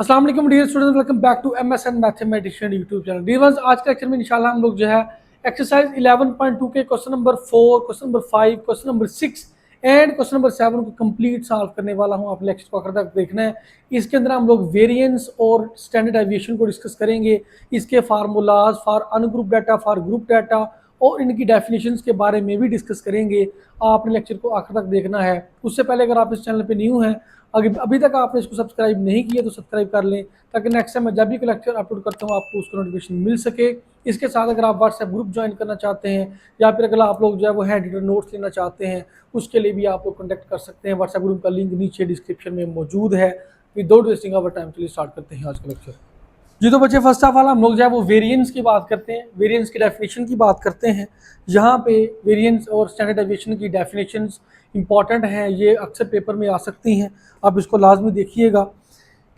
अस्सलाम वालेकुम dear students, welcome back to MSN mathematician YouTube channel. Dear friends, आज के लेक्चर में इंशाल्लाह हम लोग जो है एक्सरसाइज 11.2 के question number 4, question number 5, question number 6 and question number 7 को कंप्लीट सॉल्व करने वाला हूं। आप लेक्चर को आखिर तक देखना है। इसके अंदर हम लोग वेरिएंस और स्टैंडर्ड डेविएशन को डिस्कस करेंगे, इसके formulas for ungroup data, for group data और इनकी डेफिनेशंस के बारे में भी डिस्कस करेंगे। आपने लेक्चर को आखिर तक देखना है। उससे पहले अगर आप इस चैनल पे न्यू हैं, अगर अभी तक आपने इसको सब्सक्राइब नहीं किया तो सब्सक्राइब कर लें, ताकि नेक्स्ट टाइम मैं जब भी कोई लेक्चर अपलोड करता हूँ आपको उसका नोटिफिकेशन मिल सके। इसके साथ अगर आप व्हाट्सएप ग्रुप ज्वाइन करना चाहते हैं या फिर अगर आप लोग जो है वो हैंड रिटन नोट्स लेना चाहते हैं, उसके लिए भी आप लोग कॉन्टैक्ट कर सकते हैं। व्हाट्सएप ग्रुप का लिंक नीचे डिस्क्रिप्शन में मौजूद है। विदाउट वेस्टिंग आवर टाइम, चलिए स्टार्ट करते हैं आज का लेक्चर। जी तो बच्चे, फर्स्ट ऑफ ऑल हम लोग जो है वो वेरिएंस की बात करते हैं, वेरिएंस की डेफिनेशन की बात करते हैं। यहाँ पे वेरिएंस और स्टैंडर्ड डेविएशन की डेफिनेशंस इंपॉर्टेंट हैं, ये अक्सर पेपर में आ सकती हैं, आप इसको लाजमी देखिएगा।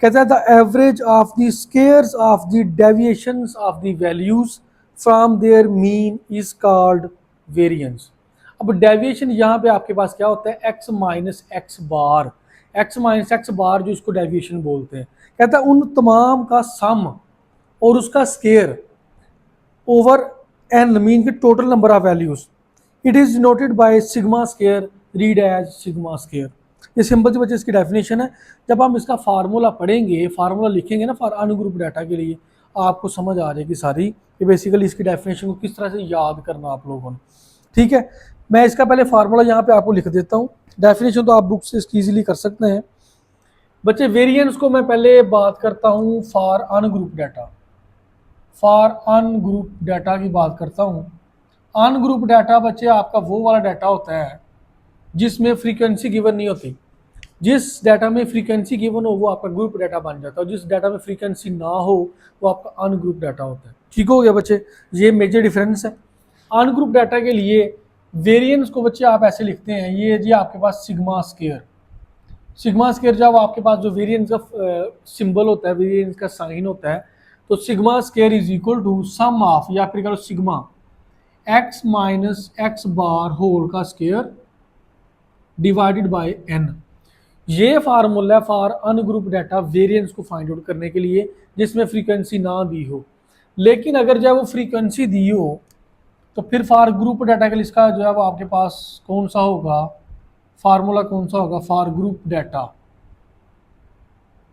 कहता है the average of the squares of the deviations of the values from their mean is called variance. अब डेविएशन यहाँ पे आपके पास क्या होता है, x minus x bar, x minus x bar जो इसको डेविएशन बोलते हैं। कहता है उन तमाम का सम और उसका स्केयर ओवर एन, मीन के total number of values. It is denoted by sigma square, read as sigma square. ये सिंपल सी बच्चे इसकी डेफिनेशन है। जब हम इसका फार्मूला पढ़ेंगे, फार्मूला लिखेंगे ना फॉर अनग्रुप डाटा के लिए, आपको समझ आ जाएगी सारी कि बेसिकली इसकी डेफिनेशन को किस तरह से याद करना आप लोगों ने। ठीक है, मैं इसका पहले फार्मूला यहाँ पे आपको लिख देता हूँ। डेफिनेशन तो आप बुक से इसकी ईजिली कर सकते हैं। बच्चे वेरिएंस को मैं पहले बात करता हूँ for ungroup data, for ungroup data की बात करता हूँ। अनग्रुप डाटा बच्चे आपका वो वाला डाटा होता है जिसमें फ्रीक्वेंसी गिवन नहीं होती। जिस डाटा में फ्रीक्वेंसी गिवन हो वो आपका ग्रुप डाटा बन जाता है, और जिस डाटा में फ्रीक्वेंसी ना हो वो आपका अनग्रुप डाटा होता है। ठीक हो गया बच्चे, ये मेजर डिफरेंस है। अनग्रुप डाटा के लिए वेरिएंस को बच्चे आप ऐसे लिखते हैं, ये जी आपके पास सिग्मा स्केयर, सिग्मा स्केयर जब आपके पास जो वेरिएंस का सिंबल होता है, वेरिएंस का साइन होता है, तो sigma square is equal to sum of, या फिर करो sigma x minus x bar whole का स्केयर डिवाइडेड बाय एन। ये फार्मूला है फॉर अनग्रुप डाटा वेरिएंस को फाइंड आउट करने के लिए जिसमें फ्रीक्वेंसी ना दी हो। लेकिन अगर जो है वो फ्रीक्वेंसी दी हो तो फिर फॉर ग्रुप डाटा के लिए इसका जो है वो आपके पास कौन सा होगा, फार्मूला कौन सा होगा, फॉर ग्रुप डाटा।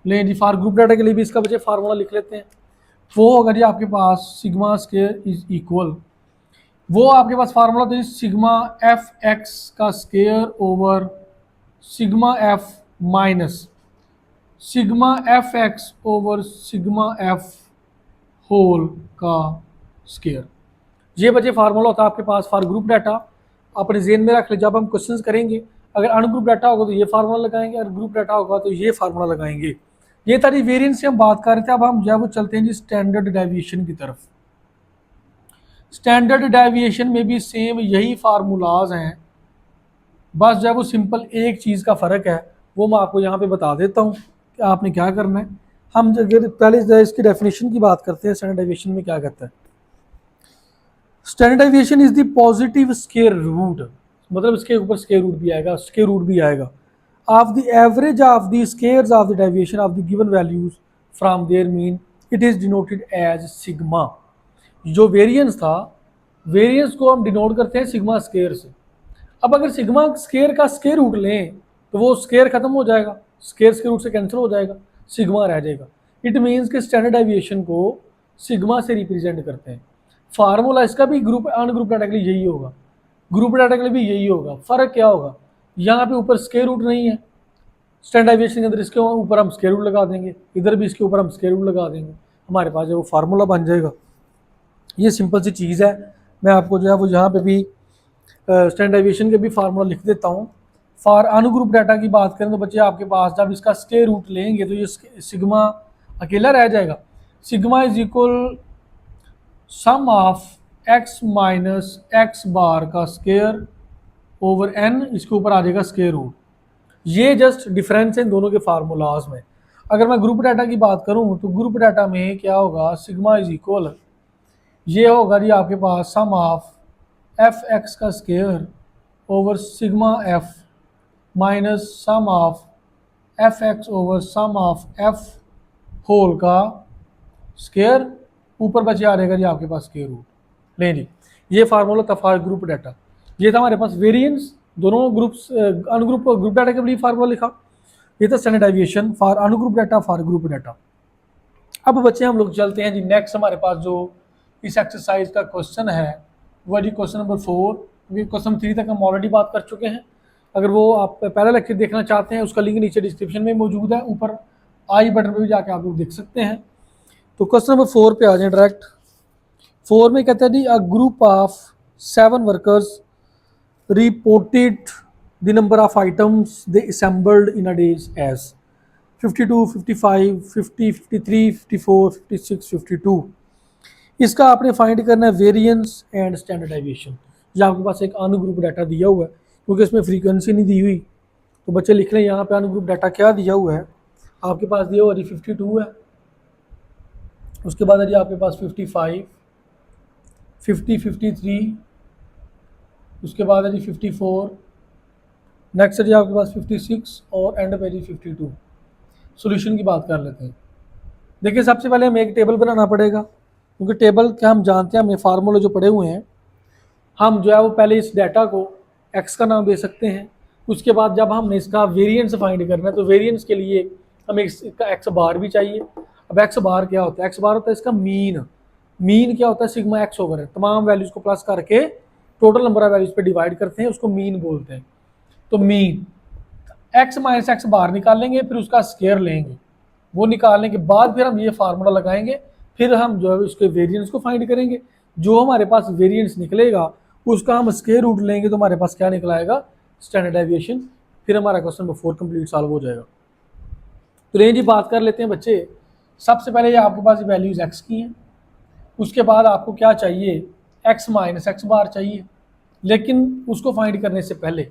लेकिन जी फॉर ग्रुप डाटा के लिए भी इसका बच्चे फार्मूला लिख लेते हैं। वो होगा जी आपके पास सिग्मा स्केयर इज इक्वल, वो आपके पास फार्मूला तो सिग्मा एफ एक्स का square over sigma f minus sigma F x over sigma f whole का स्केयर। ये बच्चे फार्मूला होता है आपके पास फॉर ग्रुप डाटा। अपने जेन में रख ले, जब हम क्वेश्चंस करेंगे अगर अनग्रुप डाटा होगा तो ये फार्मूला लगाएंगे, अगर ग्रुप डाटा होगा तो ये फार्मूला लगाएंगे। ये तारी वेरिएंस से हम बात कर रहे थे। अब हम जो है वो चलते हैं जी स्टैंडर्ड डेविएशन की तरफ। स्टैंडर्ड डेविएशन में भी सेम यही फार्मूलाज हैं, बस जो है वो सिंपल एक चीज़ का फ़र्क है, वो मैं आपको यहाँ पे बता देता हूँ कि आपने क्या करना है। हम अगर पहले इसकी डेफिनेशन की बात करते हैं, स्टैंडर्ड डेविएशन में क्या कहता है। Standard deviation is the positive square root, मतलब इसके ऊपर स्केयर रूट भी आएगा, स्केयर रूट भी आएगा, of the average of the squares of the deviation of the given values from their mean. It is denoted as sigma. जो variance था, variance को हम डिनोट करते हैं सिग्मा स्केयर से। अब अगर सिग्मा स्केयर का स्केयर रूट लें तो वो स्केयर खत्म हो जाएगा, स्केयर स्केयर रूट से कैंसिल हो जाएगा, सिग्मा रह जाएगा। इट मीन्स कि स्टैंडर्ड डेविएशन को सिग्मा से रिप्रेजेंट करते हैं। फार्मूला इसका भी ग्रुप अनग्रुप डाटा के लिए यही होगा, ग्रुप डाटा के लिए भी यही होगा। फ़र्क क्या होगा, यहाँ पे ऊपर स्केयर रूट नहीं है स्टैंडर्ड डेविएशन के अंदर, इसके ऊपर हम स्केयर रूट लगा देंगे, इधर भी इसके ऊपर हम स्केयर रूट लगा देंगे, हमारे पास जो वो फार्मूला बन जाएगा। ये सिंपल सी चीज़ है। मैं आपको जो है वो यहाँ पे भी स्टैंडर्ड डेविएशन के भी फार्मूला लिख देता हूँ। फॉर अनग्रुप डाटा की बात करें तो बच्चे आपके पास जब इसका स्केयर रूट लेंगे तो ये सिग्मा अकेला रह जाएगा। Sigma is equal sum of X minus x bar का स्केयर ओवर एन, इसके ऊपर आ जाएगा स्केयर रूट। ये जस्ट डिफरेंस है इन दोनों के फार्मूलाज में। अगर मैं ग्रुप डाटा की बात करूँ तो ग्रुप डाटा में क्या होगा, सिग्मा इज इक्वल, ये होगा जी आपके पास सम ऑफ एफ एक्स का square over sigma f minus sum of F x over sum of f whole का स्क्वायर, ऊपर बचे आ रहेगा जी आपके पास स्क्वायर रूट। नहीं जी, ये फार्मूला था फॉर ग्रुप डाटा। ये था हमारे पास वेरिएंस, दोनों ग्रुप्स अनग्रुप ग्रुप डाटा के लिए फार्मूला लिखा। ये था standard deviation for ungroup data for group data. अब बच्चे हम लोग चलते हैं जी नेक्स्ट, हमारे पास जो इस एक्सरसाइज का क्वेश्चन है वो जी क्वेश्चन नंबर 4। क्वेश्चन 3 तक हम ऑलरेडी बात कर चुके हैं। अगर वो आप पहला लेक्चर देखना चाहते हैं उसका लिंक नीचे डिस्क्रिप्शन में मौजूद है, ऊपर आई बटन पर भी जाके आप लोग देख सकते हैं। तो क्वेश्चन नंबर 4 पे आ जाए डायरेक्ट। 4 में कहता है जी a group of 7 workers reported the number of items they assembled in a days as 52, 55, 50, 53, 54, 56, 52। इसका आपने फाइंड करना है वेरिएंस एंड स्टैंडर्ड डेविएशन। ये आपके पास एक अनग्रुप डाटा दिया हुआ है, क्योंकि इसमें फ्रीक्वेंसी नहीं दी हुई, तो बच्चे लिख लें यहाँ पे अनग्रुप डाटा क्या दिया हुआ है। आपके पास दिया हुआ 52 है, उसके बाद है जी आपके पास 55, 50, 53, उसके बाद है जी 54, नेक्स्ट है जी आपके पास 56 और एंड पे जी 52। सॉल्यूशन की बात कर लेते हैं। देखिए सबसे पहले हमें एक टेबल बनाना पड़ेगा, क्योंकि टेबल क्या हम जानते हैं, हमें फार्मूले जो पड़े हुए हैं, हम जो है वो पहले इस डाटा को एक्स का नाम दे सकते हैं। उसके बाद जब हमने इसका वेरिएंस फाइंड करना है तो वेरिएंस के लिए हमें इसका एक्स बार भी चाहिए। अब एक्स बार क्या होता है? एक्स बार होता है इसका मीन। मीन क्या होता है? सिग्मा एक्स ओवर है, तमाम वैल्यूज को प्लस करके टोटल नंबर ऑफ वैल्यूज पे डिवाइड करते हैं, उसको मीन बोलते हैं। तो मीन एक्स माइनस एक्स बार निकालेंगे, फिर उसका स्क्वायर लेंगे, वो निकालने के बाद फिर हम ये फार्मूला लगाएंगे, फिर हम जो है उसके वेरिएंस को फाइंड करेंगे। जो हमारे पास वेरिएंस निकलेगा उसका हम स्क्वायर रूट लेंगे, तो हमारे पास क्या निकलाएगा? Standard deviation. फिर हमारा क्वेश्चन नंबर 4 कंप्लीट सॉल्व हो जाएगा। तो रेंज जी बात कर लेते हैं बच्चे। सबसे पहले ये आपके पास वैल्यूज एक्स की हैं, उसके बाद आपको क्या चाहिए? एक्स माइनस एक्स बार चाहिए। लेकिन उसको फाइंड करने से पहले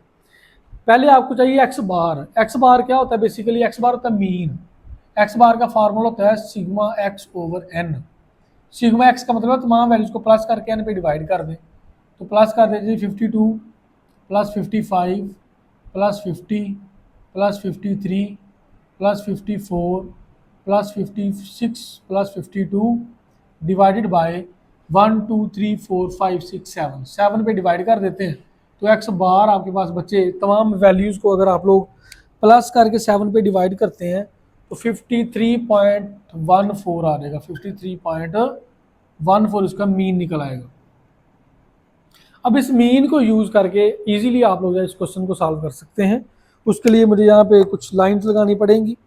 आपको चाहिए एक्स बार। एक्स बार क्या होता है? बेसिकली एक्स बार होता है मीन। एक्स बार का फार्मूला होता है sigma x over n. Sigma x का मतलब है तमाम वैल्यूज को प्लस करके एन पे डिवाइड कर दें। तो प्लस कर दीजिए 52 plus 55 plus 50 plus 53 plus 54 plus 56 plus 52 divided by 1 2 3 4 5 6 7 7 पे डिवाइड कर देते हैं। तो एक्स बार आपके पास बच्चे तमाम वैल्यूज़ को अगर आप लोग प्लस करके 7 पे डिवाइड करते हैं तो 53.14 आ जाएगा। 53.14 इसका मीन निकल आएगा। अब इस मीन को यूज़ करके इजीली आप लोग इस क्वेश्चन को सॉल्व कर सकते हैं। उसके लिए मुझे यहाँ पे कुछ लाइंस लगानी पड़ेंगी।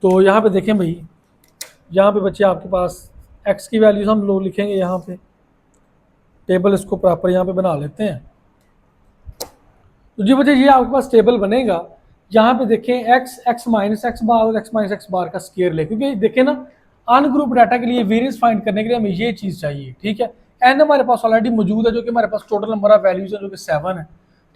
तो यहाँ पे देखें भाई, यहाँ पे बच्चे आपके पास एक्स की वैल्यूज हम लोग लिखेंगे। यहाँ पे टेबल इसको प्रॉपर यहाँ पे बना लेते हैं। तो जी बच्चे ये आपके पास टेबल बनेगा। यहाँ पे देखें एक्स माइनस एक्स बार और एक्स माइनस एक्स बार का स्क्वायर ले, क्योंकि देखें ना अनग्रुप डाटा के लिए वेरिएंस फाइंड करने के लिए हमें ये चीज़ चाहिए। ठीक है, एन हमारे पास ऑलरेडी मौजूद है, जो कि हमारे पास टोटल नंबर ऑफ वैल्यूज है जो कि 7 है।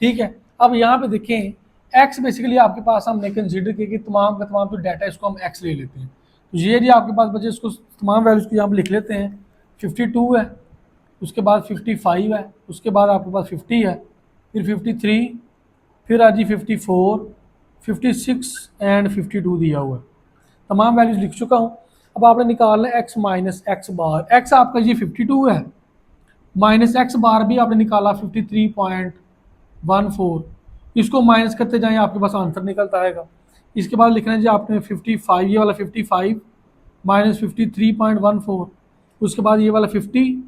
ठीक है, अब यहाँ पे देखें एक्स बेसिकली आपके पास हमने कंसिडर किया कि तमाम का तमाम जो डाटा इसको हम एक्स ले लेते हैं। तो ये जी आपके पास बच्चे इसको तमाम वैल्यूज को यहाँ पे लिख लेते हैं। 52 है, उसके बाद 55 है, उसके बाद आपके पास 50 है, फिर 53, फिर आज 54, 56 एंड 52 दिया हुआ है। तमाम वैल्यूज लिख चुका हूँ। अब आपने निकालना है x minus x bar. X आपका ये 52 है, माइनस एक्स बार भी आपने निकाला 53.14। इसको माइनस करते जाएं आपके पास आंसर निकलता आएगा। इसके बाद लिखना है जी आपने 55, ये वाला 55 माइनस 53.14, उसके बाद ये वाला 50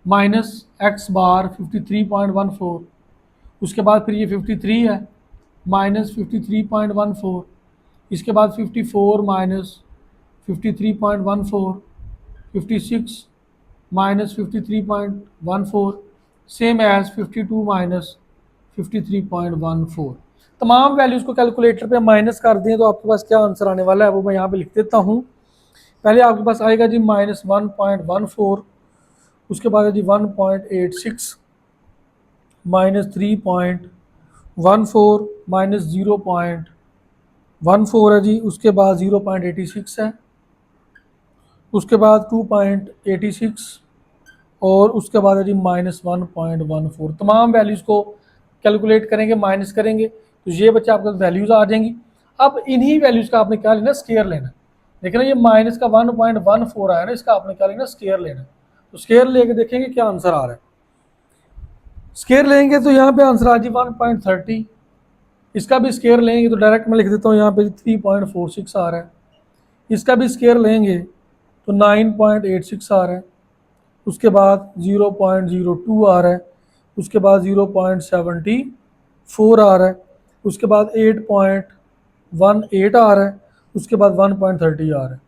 माइनस एक्स बार 53.14, उसके बाद फिर ये 53 है माइनस 53.14, इसके बाद 54 माइनस 53.14, 56 माइनस 53.14, सेम एज 52 माइनस 53.14। तमाम वैल्यूज़ को कैलकुलेटर पे माइनस कर दें तो आपके पास क्या आंसर आने वाला है वो मैं यहाँ पे लिख देता हूँ। पहले आपके पास आएगा जी माइनस 1.14, उसके बाद है जी 1.86 माइनस 3.14 माइनस 0.14 है जी, उसके बाद 0.86 है, उसके बाद 2.86 और उसके बाद है जी माइनस 1.14। तमाम वैल्यूज़ को कैलकुलेट करेंगे, माइनस करेंगे तो ये बच्चे आपके वैल्यूज़ आ जाएंगी। अब इन्हीं वैल्यूज़ का आपने क्या लेना? स्क्वायर लेना। देख रहे हैं ये माइनस का 1.14 आया ना, इसका आपने क्या लेना, स्केयर लेना। तो स्केयर लेके देखेंगे क्या आंसर आ रहा है। स्केयर लेंगे तो यहाँ पे आंसर आ जी 1.30। इसका भी स्केयर लेंगे तो डायरेक्ट मैं लिख देता हूँ यहाँ पे 3.46 आ रहा है। इसका भी स्केयर लेंगे तो 9.86 आ रहा है। उसके बाद 0.02 आ रहा है। उसके बाद 0.74 आ रहा है। उसके बाद 8.18 आ रहा है। उसके बाद 1.30 आ रहा है।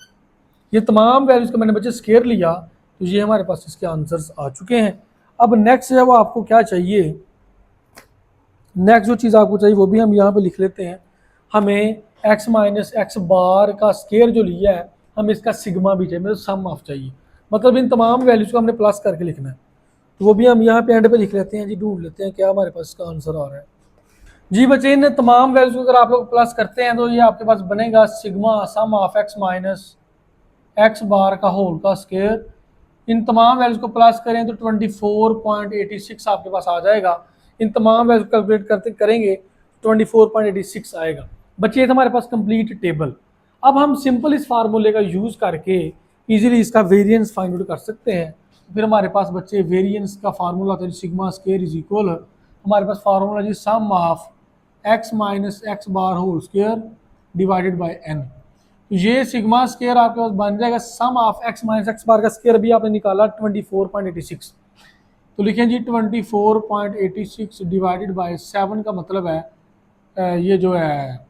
ये तमाम वैल्यूज का मैंने बच्चे स्केयर लिया, तो ये हमारे पास इसके आंसर्स आ चुके हैं। अब नेक्स्ट है वो आपको क्या चाहिए, नेक्स्ट जो चीज़ आपको चाहिए वो भी हम यहाँ पे लिख लेते हैं। हमें x माइनस एक्स बार का स्केयर जो लिया है, हमें इसका सिग्मा भी चाहिए, मतलब सम ऑफ चाहिए, मतलब इन तमाम वैल्यूज को हमने प्लस करके लिखना है। तो वो भी हम यहाँ पे एंड पे लिख लेते हैं जी, ढूंढ लेते हैं क्या हमारे पास इसका आंसर आ रहा है। जी बच्चे इन तमाम वैल्यूज को अगर आप लोग प्लस करते हैं तो ये आपके पास बनेगा sigma sum of x minus x bar का होल का स्केयर। इन तमाम वैल्यूज को प्लस करें तो 24.86 आपके पास आ जाएगा। इन तमाम वैल्यूज कैलकुलेट करते करेंगे 24.86 आएगा। बच्चे ये था हमारे पास कंप्लीट टेबल। अब हम सिंपल इस फार्मूले का यूज़ करके इजीली इसका वेरिएंस फाइंड आउट कर सकते हैं। फिर हमारे पास बच्चे वेरिएंस का फार्मूला होता है सिग्मा स्केयर इज इक्वल, हमारे पास फार्मूला जी sum of X minus x bar whole square divided by N. ये सिग्मा स्केयर आपके पास बन जाएगा sum of X minus x bar का स्केयर भी आपने निकाला 24.86, तो लिखें जी 24.86 डिवाइडेड बाय 7 का मतलब है ये जो है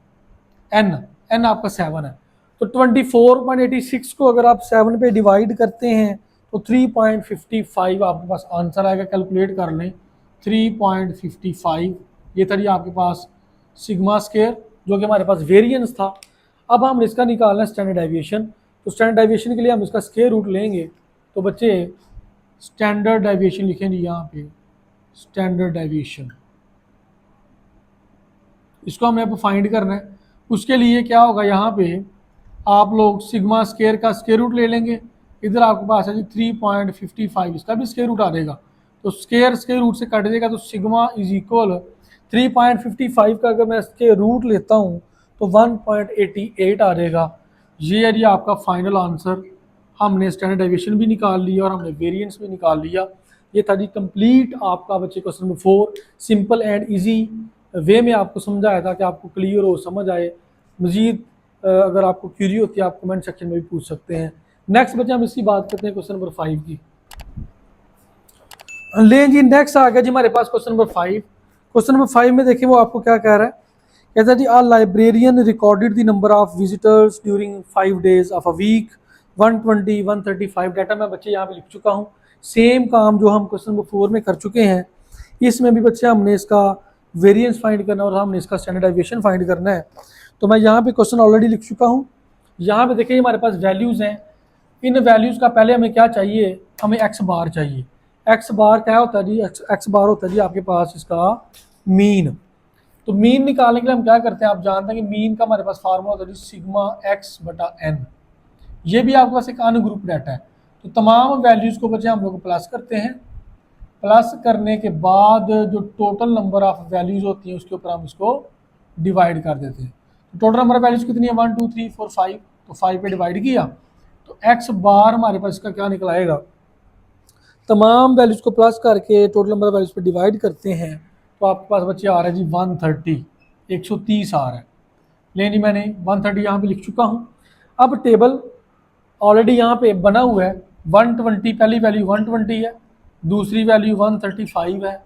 एन आपका 7 है। तो 24.86 को अगर आप 7 पे डिवाइड करते हैं तो 3.55 आपके पास आंसर आएगा। कैलकुलेट कर लें 3.55, ये था जी आपके पास सिग्मा स्केयर जो कि हमारे पास वेरिएंस था। अब हम इसका निकालना है स्टैंडर्ड डेविएशन। तो स्टैंडर्ड डेविएशन के लिए हम इसका स्क्वायर रूट लेंगे। तो बच्चे स्टैंडर्ड डेविएशन लिखेंगे यहाँ पे, स्टैंडर्ड डेविएशन इसको हमने अब फाइंड करना है। उसके लिए क्या होगा, यहाँ पे आप लोग सिग्मा स्क्वायर का स्क्वायर रूट ले लेंगे। इधर आपके पास है जी 3.55, इसका भी स्क्वायर रूट आ जाएगा। तो स्क्वायर रूट से कट जाएगा, तो सिग्मा इज इक्वल 3.55 का अगर मैं इसके रूट लेता हूँ तो 1.88 आ जाएगा। ये है जी आपका फाइनल आंसर। हमने स्टैंडर्ड डेविएशन भी निकाल लिया और हमने वेरिएंस भी निकाल लिया। ये था जी कंप्लीट आपका बच्चे question number 4। Simple and easy way में आपको समझाया था कि आपको क्लियर हो, समझ आए। मजीद अगर आपको क्यूरी होती है आप कमेंट सेक्शन में भी पूछ सकते हैं। नेक्स्ट बच्चे हम इसकी बात करते हैं क्वेश्चन नंबर 5 की। लें जी नेक्स्ट आ गया जी हमारे पास क्वेश्चन नंबर 5। क्वेश्चन नंबर 5 में देखिए वो आपको क्या कह रहा है। कहता है जी a librarian recorded the number of visitors during 5 days of a week 120 135। Data मैं बच्चे यहाँ पे लिख चुका हूँ। सेम काम जो हम क्वेश्चन नंबर 4 में कर चुके हैं, इसमें भी बच्चे हमने इसका वेरिएंस फाइंड करना है और हमने इसका स्टैंडर्ड डेविएशन फाइंड करना है। तो मैं यहाँ पे क्वेश्चन ऑलरेडी लिख चुका हूँ। यहाँ पे देखिए हमारे पास वैल्यूज़ हैं। इन वैल्यूज़ का पहले हमें क्या चाहिए, हमें एक्स बार चाहिए। एक्स बार क्या होता है जी, एक्स बार होता है जी आपके पास इसका मीन। तो मीन निकालने के लिए हम क्या करते हैं, आप जानते हैं कि मीन का हमारे पास फार्मूला होता है जी सिग्मा एक्स बटा एन। ये भी आपके पास एक अनग्रुप डाटा है। तो तमाम वैल्यूज़ को बच्चे हम लोग प्लस करते हैं। प्लस करने के बाद जो टोटल नंबर ऑफ वैल्यूज़ होती हैं उसके ऊपर हम इसको डिवाइड कर देते हैं। तो टोटल नंबर ऑफ वैल्यूज़ कितनी है 1 2 3 4 5, तो 5 पे डिवाइड किया तो एक्स बार हमारे पास इसका क्या निकल आएगा। तमाम वैल्यूज़ को प्लस करके टोटल नंबर ऑफ वैल्यूज़ पे डिवाइड करते हैं तो आपके पास बच्चे आ रहा है जी 130, 130 आ रहा है। लेकिन मैंने 130 यहाँ पे लिख चुका हूँ। अब टेबल ऑलरेडी यहाँ पे बना हुआ है। 120 पहली वैल्यू 120 है, दूसरी वैल्यू 135 है,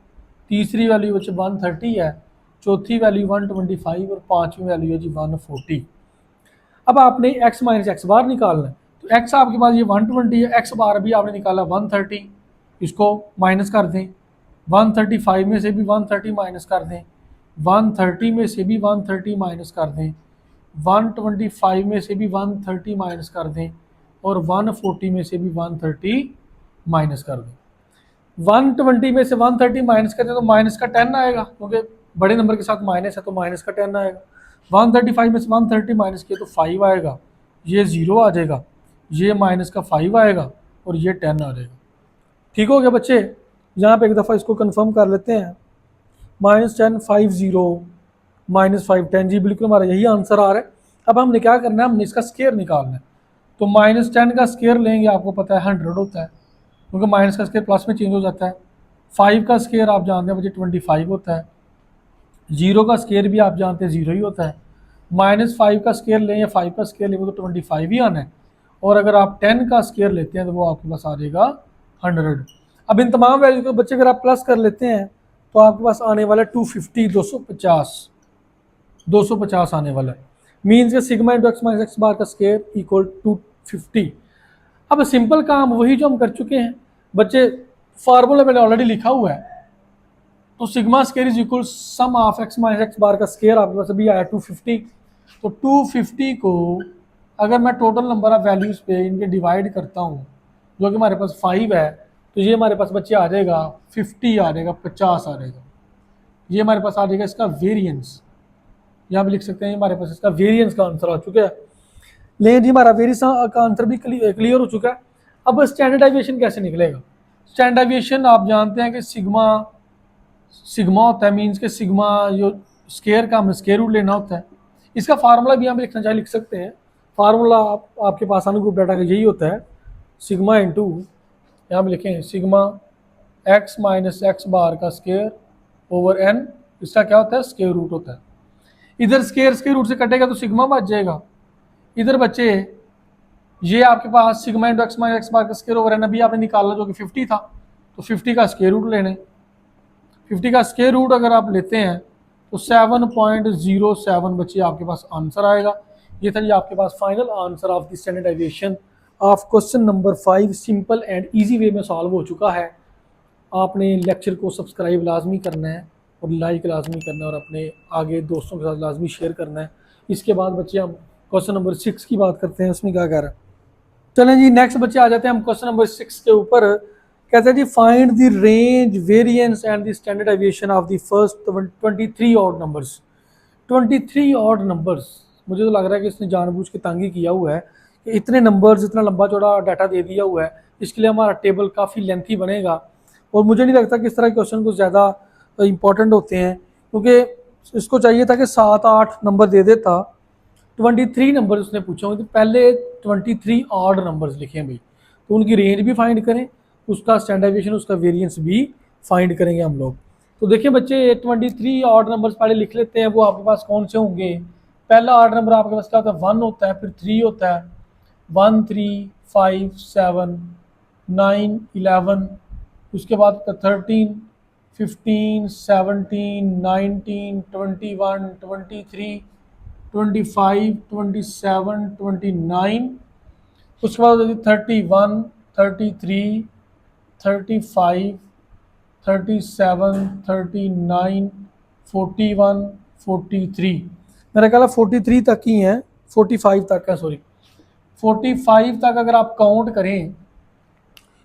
तीसरी वैल्यू बच्चे 130 है, चौथी वैल्यू 125 और पाँचवीं वैल्यू है जी 140। अब आपने x माइनस एक्स बार निकालना है। तो x आपके पास ये 120 है, x बार भी आपने निकाला 130, इसको माइनस कर दें। 135 में से भी 130 माइनस कर दें, 130 में से भी 130 माइनस कर दें, 125 में से भी 130 माइनस कर दें और 140 में से भी 130 माइनस कर दें। 120 में से 130 माइनस करते तो माइनस का 10 आएगा, क्योंकि बड़े नंबर के साथ माइनस है तो माइनस का 10 आएगा। 135 में से 130 माइनस किया तो 5 आएगा, ये 0 आ जाएगा, ये माइनस का 5 आएगा और ये 10 आ जाएगा। ठीक हो गया बच्चे। यहाँ पे एक दफ़ा इसको कंफर्म कर लेते हैं। -10 5 0 -5 10, जी बिल्कुल हमारा यही आंसर आ रहा है। अब हमने क्या करना है, हमने इसका स्केयर निकालना है। तो -10 का स्केयर लेंगे, आपको पता है 100 होता है, क्योंकि माइनस का स्केयर प्लस में चेंज हो जाता है। 5 का स्केयर आप जानते हैं बच्चे 25 होता है। 0 का स्केयर भी आप जानते हैं 0 ही होता है। -5 का स्केयर लें या 5 का स्केयर लें वो तो 25 ही आना है। और अगर आप 10 का स्केयर लेते हैं तो वो आपके पास आ जाएगा 100। अब इन तमाम वैल्यू को बच्चे अगर आप प्लस कर लेते हैं तो आपके पास आने वाला है 250, 250 आने वाला है। मीन्स के sigma into X minus x bar का स्केयर इक्वल 250। अब सिंपल काम वही जो हम कर चुके हैं बच्चे, फार्मूला मैंने ऑलरेडी लिखा हुआ है। तो sigma square is equal sum of X minus x bar का स्केयर आपके पास अभी आया 250। तो 250 को अगर मैं टोटल नंबर ऑफ वैल्यूज पे इनके डिवाइड करता हूँ, जो कि हमारे पास 5 है, तो ये हमारे पास बच्चे आ जाएगा 50 आ जाएगा, 50 आ जाएगा। ये हमारे पास आ जाएगा इसका वेरिएंस, यहाँ पे लिख सकते हैं हमारे पास इसका वेरिएंस का आंसर आ चुका है। लेकिन जी हमारा वेरिएंस का आंसर भी क्लियर हो चुका है। अब स्टैंडर्डाइजेशन कैसे निकलेगा? स्टैंडर्डाइजेशन आप जानते हैं कि सिग्मा होता है, मीन्स के सिग्मा जो स्केयर का हमें स्केयर रूट लेना होता है। इसका फार्मूला भी यहाँ पे लिखना चाहे लिख सकते हैं। फार्मूला आपके पास अनुरूप डाटा का यही होता है, सिग्मा इंटू यहाँ पे लिखें sigma x minus x bar का स्केयर ओवर एन, इसका क्या होता है स्केयर रूट होता है। इधर स्केयर रूट से कटेगा तो सिग्मा बच जाएगा। इधर बच्चे ये आपके पास sigma into X minus x bar का स्केयर ओवर एन अभी आपने निकाला जो कि 50 था, तो 50 का स्केयर रूट लेने, 50 का स्केयर रूट अगर आप लेते हैं तो 7.07 बच्चे आपके पास आंसर आएगा। ये था जी आपके पास final answer of the standardisation of question number 5। Simple and easy way में सॉल्व हो चुका है। आपने लेक्चर को सब्सक्राइब लाजमी करना है और लाइक लाजमी करना है और अपने आगे दोस्तों के साथ लाजमी शेयर करना है। इसके बाद बच्चे हम क्वेश्चन नंबर 6 की बात करते हैं, उसमें क्या कह रहा है। चलें जी नेक्स्ट बच्चे आ जाते हैं हम क्वेश्चन नंबर 6 के ऊपर। कहते हैं जी find the range variance and the standard deviation of the first 23 odd numbers. 23 odd numbers, मुझे तो लग रहा है कि इसने जानबूझ के तंग ही किया हुआ है कि इतने नंबर्स, इतना लंबा चौड़ा डाटा दे दिया हुआ है, इसके लिए हमारा टेबल काफ़ी लेंथी बनेगा। और मुझे नहीं लगता कि इस तरह के क्वेश्चन कुछ ज़्यादा इंपॉर्टेंट होते हैं, क्योंकि इसको चाहिए था कि 7-8 नंबर दे देता। 23 नंबर उसने पूछा होंगे तो पहले 23 ऑड नंबर्स लिखें भाई, तो उनकी रेंज भी फाइंड करें, उसका स्टैंडर्डाइजेशन उसका वेरिएंस भी फाइंड करेंगे हम लोग। तो देखिए बच्चे 23 ऑड नंबर्स पहले लिख लेते हैं। वो आपके पास कौन से होंगे? पहला ऑड नंबर आपके पास क्या होता है 1 होता है, फिर 3 होता है 1 3 5 7 9 11, उसके बाद 13 15 17 19 21 23 25 27 29, उसके बाद 31 33 35 37 39 41 43, मेरा ख्याल 43 तक ही है, 45 तक है, सॉरी 45 तक अगर आप काउंट करें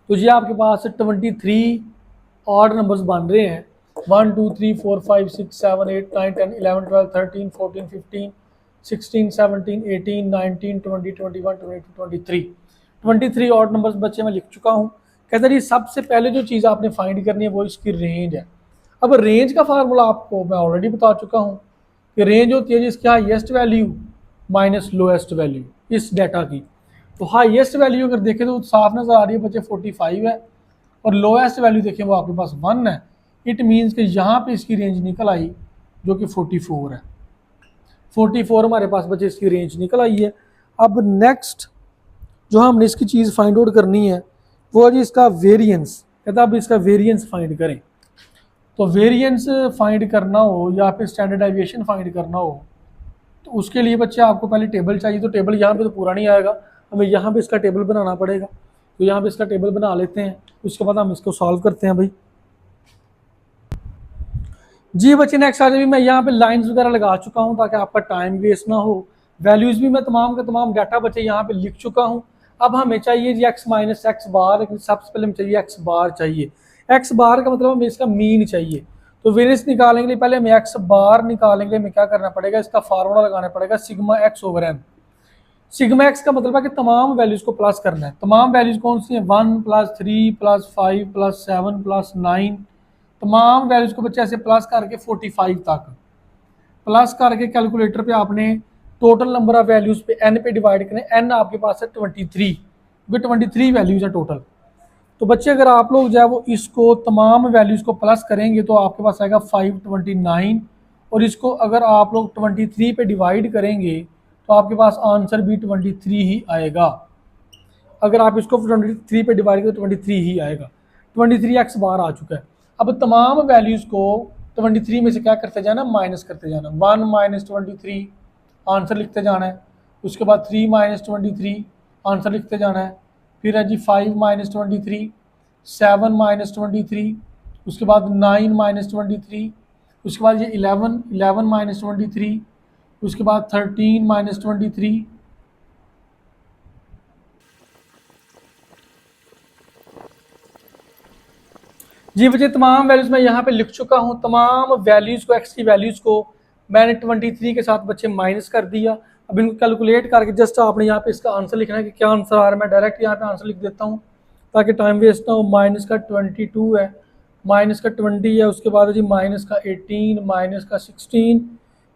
तो ये आपके पास 23 ऑड नंबर्स बन रहे हैं। 1 2 3 4 5 6 7 8 9 10 11 12 13 14 15 16 17 18 19 20 21 22 23 ऑड नंबर्स बच्चे मैं लिख चुका हूँ। कहते हैं जी सबसे पहले जो चीज़ आपने फाइंड करनी है वो इसकी रेंज है। अब रेंज का फार्मूला आपको मैं ऑलरेडी बता चुका हूँ कि रेंज होती है जिसकी highest value minus lowest value इस डाटा की। तो हाईएस्ट वैल्यू अगर देखें तो साफ नज़र आ रही है बच्चे 45 है, और लोएस्ट वैल्यू देखें वो आपके पास 1 है। इट मीन्स कि यहाँ पे इसकी रेंज निकल आई जो कि 44 है। 44 हमारे पास बच्चे इसकी रेंज निकल आई है। अब नेक्स्ट जो हमने इसकी चीज़ फाइंड आउट करनी है वो है जी इसका वेरिएंस। कहता अब इसका वेरिएंस फाइंड करें। तो वेरिएंस फाइंड करना हो या फिर स्टैंडर्ड डेविएशन फाइंड करना हो तो उसके लिए बच्चे आपको पहले टेबल चाहिए। तो टेबल यहाँ पे तो पूरा नहीं आएगा, हमें यहाँ पे इसका टेबल बनाना पड़ेगा। तो यहाँ पे इसका टेबल बना लेते हैं, उसके बाद हम इसको सॉल्व करते हैं भाई। जी बच्चे नेक्स्ट आ जाए, मैं यहाँ पे लाइंस वगैरह लगा चुका हूँ ताकि आपका टाइम वेस्ट ना हो। वैल्यूज़ भी मैं तमाम का तमाम डाटा बच्चे यहाँ पे लिख चुका हूँ। अब हमें चाहिए जी एक्स माइनस एक्स बार, लेकिन सबसे पहले हमें चाहिए एक्स बार चाहिए। एक्स बार का मतलब हमें इसका मीन चाहिए। तो वेरिएंस निकालेंगे पहले हमें एक्स बार निकालेंगे, हमें क्या करना पड़ेगा इसका फार्मूला लगाना पड़ेगा sigma x over n. Sigma x का मतलब है कि तमाम वैल्यूज़ को प्लस करना है। तमाम वैल्यूज़ कौन सी हैं 1 + 3 + 5 + 7 + 9, तमाम वैल्यूज़ को बच्चे ऐसे प्लस करके 45 तक प्लस करके कैलकुलेटर पे आपने टोटल नंबर ऑफ वैल्यूज़ पे n पे डिवाइड करें, n आपके पास है 23, क्योंकि 23 वैल्यूज़ है टोटल। तो बच्चे अगर आप लोग जो है वो इसको तमाम वैल्यूज़ को प्लस करेंगे तो आपके पास आएगा 529, और इसको अगर आप लोग 23 पे डिवाइड करेंगे तो आपके पास आंसर भी 23 ही आएगा। अगर आप इसको 23 पे डिवाइड करें तो 23 ही आएगा। 23 एक्स बार आ चुका है। अब तमाम वैल्यूज़ को 23 में से क्या करते जाना, माइनस करते जाना। 1 माइनस 23 आंसर लिखते जाना है। उसके बाद 3 माइनस 23 आंसर लिखते जाना है। फिर है जी 5 माइनस 23, 7 माइनस 23, उसके बाद 9 माइनस 23, उसके बाद ये 11 माइनस 23, उसके बाद 13 माइनस 23, जी बच्चे तमाम वैल्यूज़ मैं यहाँ पे लिख चुका हूँ। तमाम वैल्यूज़ को, एक्स की वैल्यूज़ को मैंने 23 के साथ बच्चे माइनस कर दिया। अब इनको कैलकुलेट करके जस्ट आपने यहाँ पे इसका आंसर लिखना है कि क्या आंसर आ रहा है। मैं डायरेक्ट यहाँ पे आंसर लिख देता हूँ ताकि टाइम वेस्ट ना हो। माइनस का 22 है, माइनस का 20 है, उसके बाद जी माइनस का 18, माइनस का 16,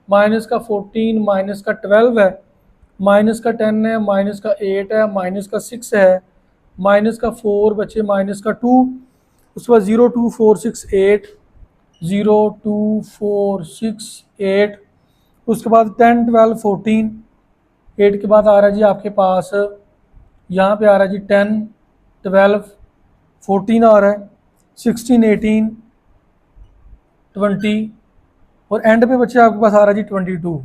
माइनस का 14, माइनस का 12 है, माइनस का 10 है, माइनस का 8 है, माइनस का 6 है, माइनस का 4 बच्चे, माइनस का 2, उसके बाद 02468, 02468, उसके बाद 10 12 14, 8 के बाद आ रहा है जी आपके पास यहाँ पे आ रहा है जी 10 12 14 आ रहा है, 16 18 20, और एंड पे बच्चे आपके पास आ रहा है जी 22।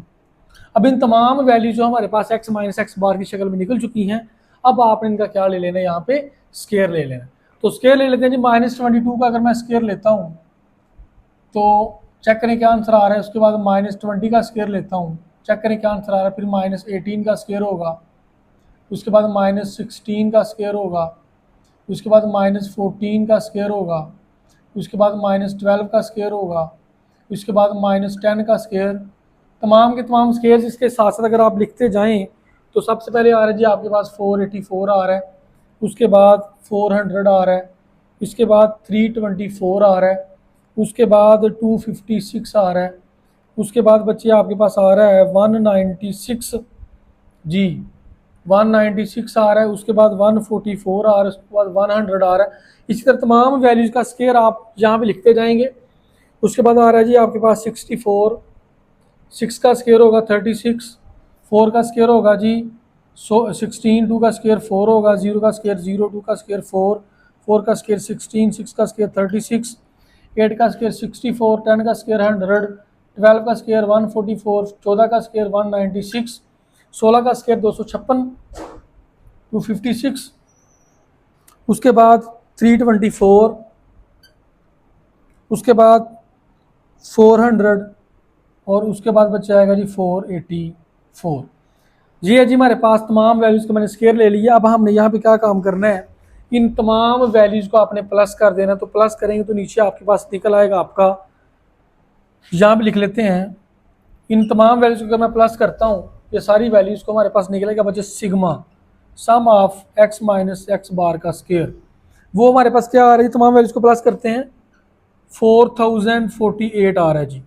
अब इन तमाम वैल्यू जो हमारे पास x माइनस एक्स बार की शक्ल में निकल चुकी हैं, अब आपने इनका क्या ले लेना है, यहाँ पे स्केयर ले लेना। तो स्केयर ले लेते हैं जी। -22 का अगर मैं स्केयर लेता हूँ तो चेक करें क्या आंसर आ रहा है। उसके बाद -20 का स्केयर लेता हूँ, चेक करें क्या आंसर आ रहा है। फिर -18 का स्केयर होगा, उसके बाद -16 का स्केयर होगा, उसके बाद -14 का स्केयर होगा, उसके बाद -12 का स्केयर होगा, उसके बाद -10 का स्केयर। तमाम के तमाम स्केयर्स इसके साथ साथ अगर आप लिखते जाएं तो सबसे पहले आ रहा है जी आपके पास 484 आ रहा है, उसके बाद 400 आ रहा है, इसके बाद 324 आ रहा है, उसके बाद 256 आ रहा है, उसके बाद बच्चे आपके पास आ रहा है 196 जी, 196 आ रहा है, उसके बाद 144 आ रहा है, उसके बाद 100 आ रहा है। इसी तरह तमाम वैल्यूज़ का स्केयर आप यहाँ पे लिखते जाएंगे। उसके बाद आ रहा है जी आपके पास 64, 6 का स्केयर होगा 36, 4 का स्केयर होगा जी 16, 2 का स्केयर 4 होगा, 0 का स्केयर 0, 2 का स्केयर 4, 4 का स्केयर 16, 6 का स्केयर 36, 8 का स्केयर 64, 10 का स्केयर 100, 12 का स्केयर 144, 14 का स्केयर 196, 16 का स्केयर 256, 256, उसके बाद 324, उसके बाद 400, और उसके बाद बच्चा आएगा जी 484। जी है जी, हमारे पास तमाम वैल्यूज़ को मैंने स्केयर ले लिया। अब हमने यहाँ पे क्या काम करना है, इन तमाम वैल्यूज़ को आपने प्लस कर देना। तो प्लस करेंगे तो नीचे आपके पास निकल आएगा आपका, यहाँ पे लिख लेते हैं, इन तमाम वैल्यूज़ को अगर मैं प्लस करता हूँ ये सारी वैल्यूज़ को हमारे पास निकलेगा बच्चे sigma sum of x minus x bar का स्केयर। वो हमारे पास क्या आ रहा है, तमाम वैल्यूज़ को प्लस करते हैं 4048 आ रहा है जी।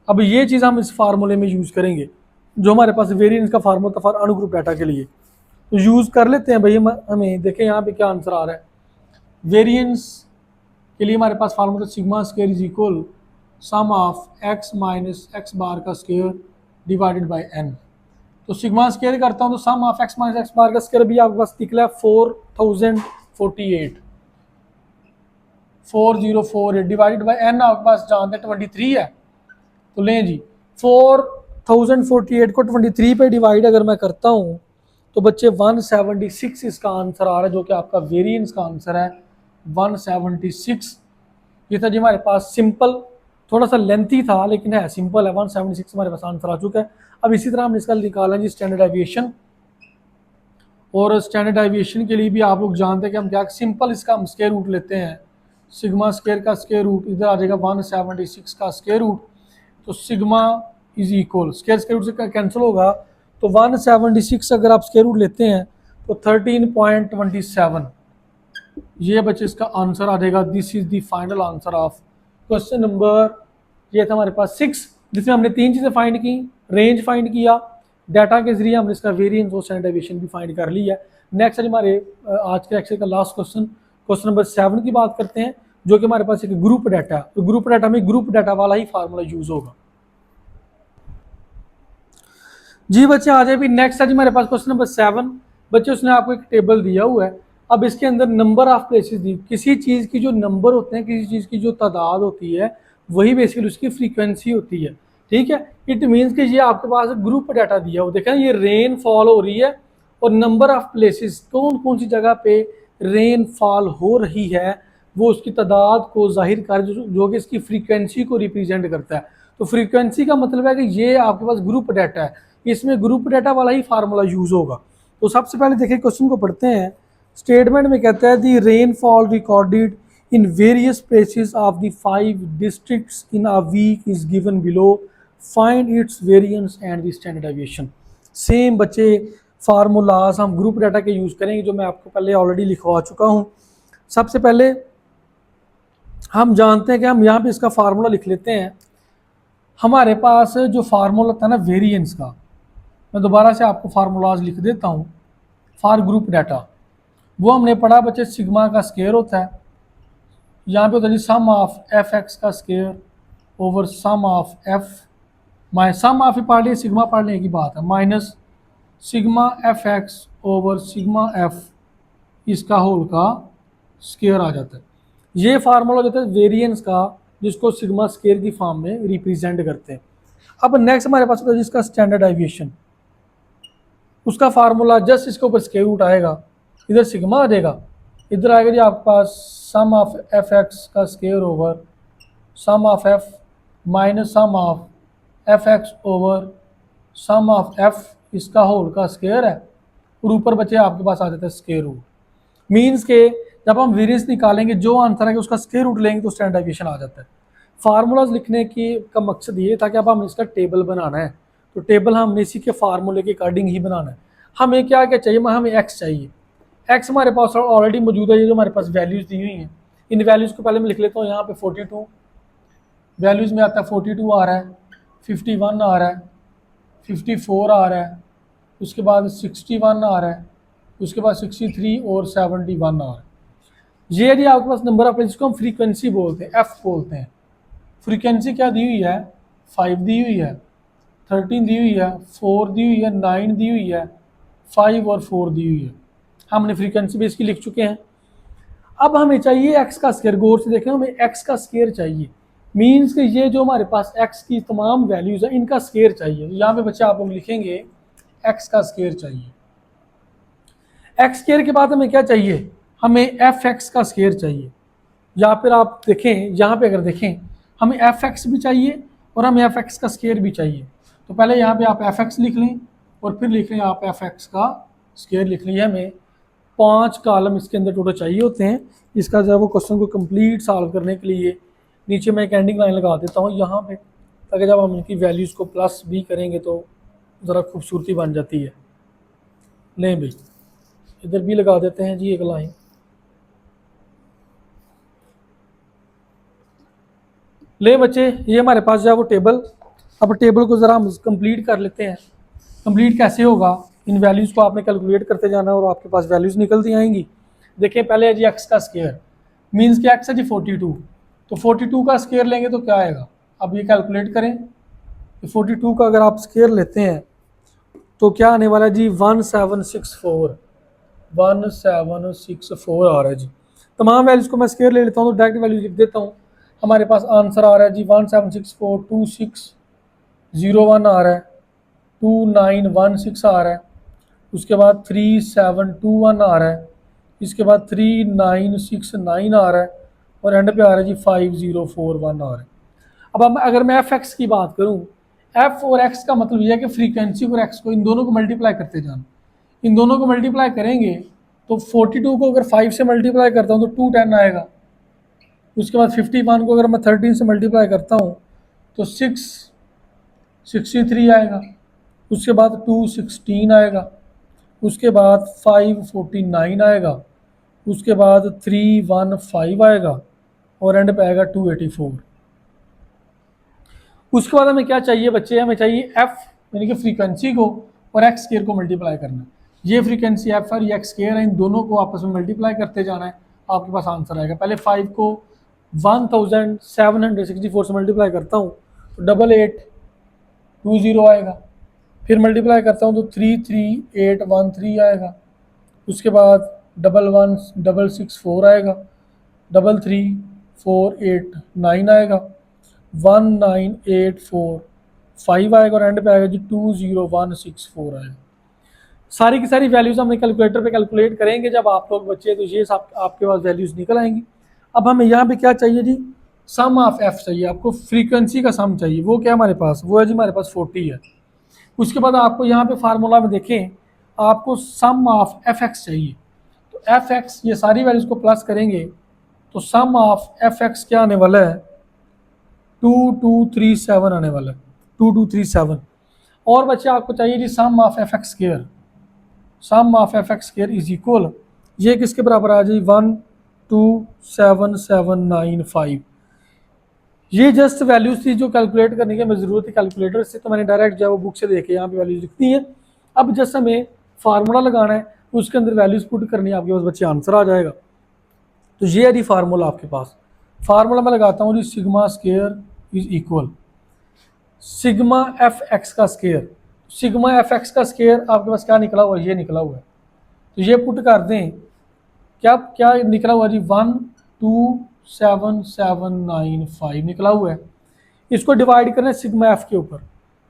अब ये चीज़ हम इस फार्मूले में यूज़ करेंगे जो हमारे पास वेरिएंस का फार्मूला था फॉर अनुग्रुप डाटा के लिए। तो यूज़ कर लेते हैं भाई। हमें देखें यहाँ पे क्या आंसर आ रहा है। वेरिएंस के लिए हमारे पास formula sigma square is equal sum of x minus x bar का स्क्वायर डिवाइडेड बाय n। तो सिग्मा स्क्वायर करता हूँ तो sum of x minus x bar का स्क्वायर भी आपके पास निकला 4048, 4048 डिवाइडेड बाय n आपके पास जानते हैं 23 है। तो लें जी 4048 को 23 पे डिवाइड अगर मैं करता हूँ तो बच्चे 176 इसका आंसर आ रहा है, जो कि आपका वेरिएंस का आंसर है 176। ये था जी हमारे पास सिंपल, थोड़ा सा लेंथी था लेकिन है सिंपल है। 176 हमारे पास आंसर आ चुका है। अब इसी तरह हमने इसका निकाला जी स्टैंडर्ड डेविएशन, और स्टैंडर्ड डेविएशन के लिए भी आप लोग जानते हैं कि हम क्या सिंपल इसका हम स्क्वायर रूट लेते हैं। सिग्मा स्क्वायर का स्क्वायर रूट इधर आ जाएगा 176 का स्क्वायर रूट। तो sigma is equal square square root से कैंसिल होगा, तो 176 अगर आप स्क्वायर रूट लेते हैं तो 13.27 ये बच्चे इसका आंसर आ जाएगा। This is the final answer of question number, ये था हमारे पास 6, जिसमें हमने 3 चीज़ें फाइंड की। रेंज फाइंड किया, डाटा के जरिए हमने इसका वेरिएंस और स्टैंडर्ड डेविएशन भी फाइंड कर लिया है। नेक्स्ट है हमारे आज के एक्सरसाइज का लास्ट क्वेश्चन, क्वेश्चन नंबर 7 की बात करते हैं, जो कि हमारे पास एक ग्रुप डाटा है। तो ग्रुप डाटा में ग्रुप डाटा वाला ही फार्मूला यूज होगा। जी बच्चे आ जाए भी नेक्स्ट है जी हमारे पास क्वेश्चन नंबर 7। बच्चे उसने आपको एक टेबल दिया हुआ है, अब इसके अंदर नंबर ऑफ प्लेसेस दी, किसी चीज़ की जो नंबर होते हैं, किसी चीज़ की जो तादाद होती है, वही बेसिकली उसकी फ्रीक्वेंसी होती है। ठीक है, इट मीन्स कि ये आपके पास ग्रुप डाटा दिया हो, देखें ये रेन फॉल हो रही है और नंबर ऑफ प्लेसेस कौन कौन सी जगह पे रेन फॉल हो रही है वो उसकी तादाद को जाहिर कर, जो कि इसकी फ्रीक्वेंसी को रिप्रेजेंट करता है। तो फ्रीक्वेंसी का मतलब है कि ये आपके पास ग्रुप डाटा है, इसमें ग्रुप डाटा वाला ही फार्मूला यूज होगा। तो सबसे पहले देखिए क्वेश्चन को पढ़ते हैं। स्टेटमेंट में कहता है the rainfall recorded in various places of the 5 districts in a week is given below, find its variance and the standard deviation. Same बच्चे फार्मूलाज हम ग्रुप डाटा के यूज करेंगे, जो मैं आपको पहले ऑलरेडी लिखवा चुका हूँ। सबसे पहले हम जानते हैं कि हम यहाँ पे इसका फार्मूला लिख लेते हैं। हमारे पास जो फार्मूला था ना वेरिएंस का, मैं दोबारा से आपको फार्मूलाज लिख देता हूँ फॉर ग्रुप डाटा। वो हमने पढ़ा बच्चे सिग्मा का स्केयर होता है, यहाँ पे होता है सम ऑफ एफ एक्स का square over sum of F, माइ सम ऑफ ही पढ़ लिया, सिग्मा पढ़ लेने की बात है, minus sigma F x over sigma F इसका होल का स्केयर आ जाता है। ये फार्मूला जो है वेरिएंस का, जिसको सिग्मा स्केयर की फॉर्म में रिप्रेजेंट करते हैं। अब नेक्स्ट हमारे पास होता है जिसका स्टैंडर्ड डेविएशन, उसका फार्मूला जस्ट इसके ऊपर स्क्वायर रूट आएगा, इधर सिग्मा आ जाएगा, इधर आएगा जी आपके पास सम ऑफ एफ एक्स का square over sum of f minus sum of F x over sum of f इसका होल का स्क्वायर है, और ऊपर बचे आपके पास आ जाता है स्क्वायर रूट। मीन्स के जब हम वेरिएंस निकालेंगे जो आंसर है उसका स्क्वायर रूट लेंगे तो स्टैंडर्ड डेविएशन आ जाता है। फार्मूलाज लिखने की का मकसद ये था कि अब हम इसका टेबल बनाना है, तो टेबल हमने इसी के फार्मूले के अकॉर्डिंग ही बनाना है। हमें क्या क्या चाहिए, हमें एक्स चाहिए, एक्स हमारे पास ऑलरेडी मौजूद है, ये जो हमारे पास वैल्यूज़ दी हुई हैं, इन वैल्यूज़ को पहले मैं लिख लेता हूँ। यहाँ पे 42 वैल्यूज़ में आता है, 42 आ रहा है, 51 आ रहा है, 54 आ रहा है, उसके बाद 61 आ रहा है, उसके बाद 63 और 71 आ रहा है। ये यदि आपके पास नंबर ऑफ जिसको हम फ्रीक्वेंसी बोलते हैं, एफ बोलते हैं। फ्रीक्वेंसी क्या दी हुई है, 5 दी हुई है, 13 दी हुई है, 4 दी हुई है, 9 दी हुई है, 5 और 4 दी हुई है। हमने फ्रीक्वेंसी बेस की लिख चुके हैं। अब हमें चाहिए एक्स का स्केयर, गौर से देखें, हमें एक्स का स्केयर चाहिए। मीन्स कि ये जो हमारे पास एक्स की तमाम वैल्यूज़ है इनका स्केयर चाहिए। तो यहाँ पे बच्चे आप लोग लिखेंगे एक्स का स्केयर चाहिए। एक्स स्केयर के बाद हमें क्या चाहिए, हमें एफ एक्स का स्केयर चाहिए। या फिर आप देखें, यहाँ पे अगर देखें हमें एफ एक्स भी चाहिए और हमें एफ एक्स का स्केयर भी चाहिए। तो पहले यहाँ पे आप एफ एक्स लिख लें और फिर लिख लें आप एफ एक्स का स्केयर लिख लें। हमें 5 कॉलम इसके अंदर टोटल चाहिए होते हैं। इसका जब वो क्वेश्चन को कंप्लीट सॉल्व करने के लिए नीचे मैं एक एंडिंग लाइन लगा देता हूँ यहाँ पे, ताकि जब हम इनकी वैल्यूज़ को प्लस भी करेंगे तो ज़रा खूबसूरती बन जाती है। लें भाई, इधर भी लगा देते हैं जी एक लाइन। ले बच्चे, ये हमारे पास जो है वो टेबल, अब टेबल को ज़रा हम कंप्लीट कर लेते हैं। कंप्लीट कैसे होगा, इन वैल्यूज़ को आपने कैलकुलेट करते जाना और आपके पास वैल्यूज़ निकलती आएंगी। देखिए पहले है जी एक्स का स्केयर, मीन्स कि एक्स है जी 42, तो 42 का स्केयर लेंगे तो क्या आएगा। अब ये कैलकुलेट करें कि 42 का अगर आप स्केयर लेते हैं तो क्या आने वाला है जी 1764 आ रहा है जी। तमाम वैल्यूज़ को मैं स्केयर ले लेता हूँ तो डायरेक्ट वैल्यूज लिख देता हूँ। हमारे पास आंसर आ रहा है जी 17642601 आ रहा है, 2916 आ रहा है, उसके बाद 3721 आ रहा है, इसके बाद 3969 आ रहा है और एंड पे आ रहा है जी 5041 आ रहा है। अब अगर मैं एफ एक्स की बात करूँ, एफ और एक्स का मतलब यह है कि फ्रीक्वेंसी और एक्स को इन दोनों को मल्टीप्लाई करते जाना। इन दोनों को मल्टीप्लाई करेंगे तो 42 को अगर 5 से मल्टीप्लाई करता हूँ तो 210 आएगा। उसके बाद 51 को अगर मैं 13 से मल्टीप्लाई करता हूँ तो 663 आएगा। उसके बाद 216 आएगा, उसके बाद 549 आएगा, उसके बाद 315 आएगा और एंड पे आएगा 284। उसके बाद हमें क्या चाहिए बच्चे, हमें चाहिए एफ यानी कि फ्रीक्वेंसी को, और एक्स स्केयर को मल्टीप्लाई करना है। ये फ्रीक्वेंसी एफ और ये एक्स स्केयर है, इन दोनों को आपस में मल्टीप्लाई करते जाना है, आपके पास आंसर आएगा। पहले 5 को 1764 से मल्टीप्लाई करता हूँ तो 8820 आएगा। फिर मल्टीप्लाई करता हूँ तो 33813 आएगा। उसके बाद 11664 आएगा, 33489 आएगा, 19845 आएगा और एंड पे आएगा जी 20164 आएगा। सारी की सारी वैल्यूज हमने कैलकुलेटर पे कैलकुलेट करेंगे जब आप लोग बच्चे, तो ये आपके पास वैल्यूज निकल आएंगी। अब हमें यहाँ पे क्या चाहिए जी, सम ऑफ एफ चाहिए, आपको फ्रीक्वेंसी का सम चाहिए। वो क्या हमारे पास, वो है जी हमारे पास 40 है। उसके बाद आपको यहाँ पे फार्मूला में देखें, आपको सम ऑफ एफ एक्स चाहिए। तो एफ एक्स, ये सारी वैल्यूज को प्लस करेंगे तो सम ऑफ एफ एक्स क्या आने वाला है, 2237 आने वाला है, 2237। और बच्चे आपको चाहिए जी sum of F X square, sum of F X square is equal, ये किसके बराबर आ जाए 127795। ये जस्ट वैल्यूज थी जो कैलकुलेट करने की हमें ज़रूरत थी कैलकुलेटर से, तो मैंने डायरेक्ट जो है वो बुक से देखे यहाँ पे वैल्यूज लिखती हैं। अब जस्ट हमें फार्मूला लगाना है, उसके अंदर वैल्यूज पुट करनी है, आपके पास बच्चे आंसर आ जाएगा। तो ये है जी फार्मूला आपके पास। फार्मूला मैं लगाता हूँ जी sigma square is equal sigma F x का स्क्वायर। सिग्मा एफ एक्स का स्क्वायर आपके पास क्या निकला हुआ है, ये निकला हुआ है, तो ये पुट कर दें, क्या क्या निकला हुआ जी 127795 निकला हुआ है। इसको डिवाइड करना है सिग्मा एफ के ऊपर।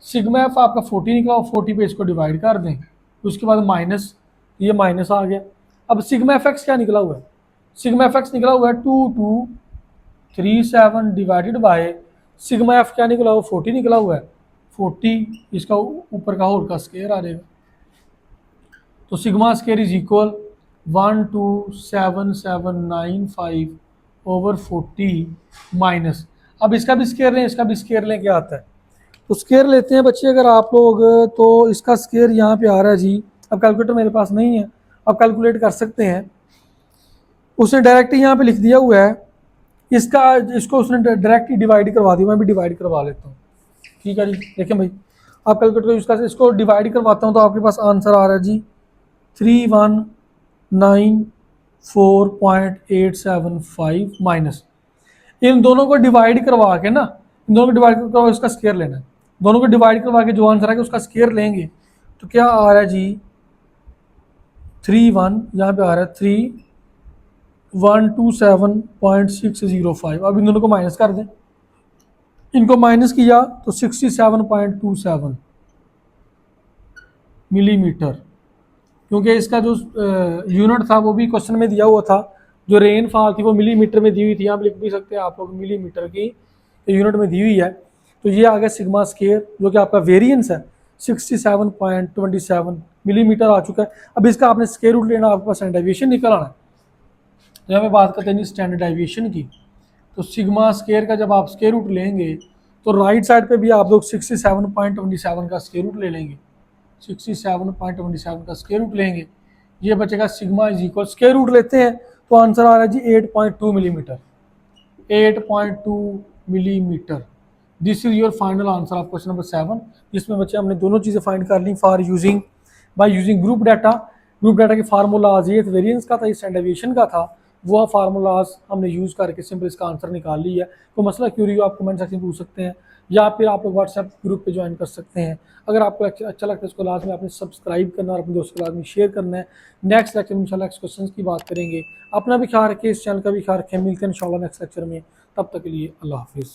सिग्मा एफ आपका 40 निकला हुआ, 40 पे इसको डिवाइड कर दें, उसके बाद माइनस, ये माइनस आ गया। अब सिग्मा एफ एक्स क्या निकला हुआ है, सिग्मा एफ एक्स निकला हुआ है 2237 डिवाइडेड बाय सिग्मा एफ क्या निकला हुआ, 40 निकला हुआ है, 40 इसका ऊपर का होल का स्क्वायर आ जाएगा। तो sigma square is equal 127795 over 40 minus, अब इसका भी स्क्वायर लें, इसका भी स्क्वायर लें, क्या आता है, तो स्क्वायर लेते हैं बच्चे अगर आप लोग, तो इसका स्क्वायर यहाँ पे आ रहा है जी। अब कैलकुलेटर मेरे पास नहीं है, अब कैलकुलेट कर सकते हैं, उसने डायरेक्ट यहाँ पे लिख दिया हुआ है इसका, इसको उसने डायरेक्ट ही डिवाइड करवा दिया, मैं भी डिवाइड करवा लेता हूँ। ठीक है जी, देखें भाई, आप कैलकुलेटर यूज़ कर, इसको डिवाइड करवाता हूँ तो आपके पास आंसर आ रहा है जी 3194.875 माइनस, इन दोनों को डिवाइड करवा के ना, इन दोनों को डिवाइड करवा इसका स्क्वायर लेना है। दोनों को डिवाइड करवा के जो आंसर आएगा उसका स्क्वायर लेंगे, तो क्या आ रहा है जी 31, यहाँ पे आ रहा है 3127.605। अब इन दोनों को माइनस कर दें, इनको माइनस किया तो 67.27 मिलीमीटर, क्योंकि इसका जो यूनिट था वो भी क्वेश्चन में दिया हुआ था, जो रेनफॉल थी वो मिलीमीटर में दी हुई थी, आप लिख भी सकते हैं आप लोग मिलीमीटर की यूनिट में दी हुई है। तो ये आ गया सिग्मा स्क्वायर, जो कि आपका वेरिएंस है 67.27 मिलीमीटर आ चुका है। अब इसका आपने स्क्वायर रूट लेना, आपके पास स्टैंडर्ड डेविएशन निकल आना है। जब हमें बात करते हैं स्टैंडर्ड डेविएशन की, तो सिग्मा स्क्वायर का जब आप स्क्वायर रूट लेंगे तो राइट साइड पे भी आप लोग 67.27 का स्क्वायर रूट ले लेंगे, 67.27 का स्क्वायर रूट लेंगे, ये बचेगा sigma is equal, square root लेते हैं तो आंसर आ रहा है जी 8.2 millimetre, 8.2 millimetre. This is your final answer of question number 7, जिसमें बच्चे हमने दोनों चीज़ें फाइंड कर ली for using by using group data. Group data के फार्मूलाज, ये वेरिएंस का था, ये स्टैंडर्ड डेविएशन का था, वो फार्मूलाज हमने यूज़ करके सिंपल इसका आंसर निकाल लिया है। कोई मसला क्यूरी हो आप कमेंट सेक्शन में पूछ सकते हैं, या फिर आप लोग व्हाट्सएप ग्रुप पे ज्वाइन कर सकते हैं। अगर आपको लेक्चर अच्छा लगता है इसको लाजमी आपने सब्सक्राइब करना और अपने दोस्तों को लाजमी शेयर करना है। नेक्स्ट लेक्चर में इंशाल्लाह नेक्स्ट क्वेश्चन की बात करेंगे। अपना भी ख्याल रखें, इस चैनल का भी ख्याल रखें। मिलते हैं इंशाल्लाह नेक्स्ट लेक्चर में, तब तक के लिए अल्लाह हाफिज़।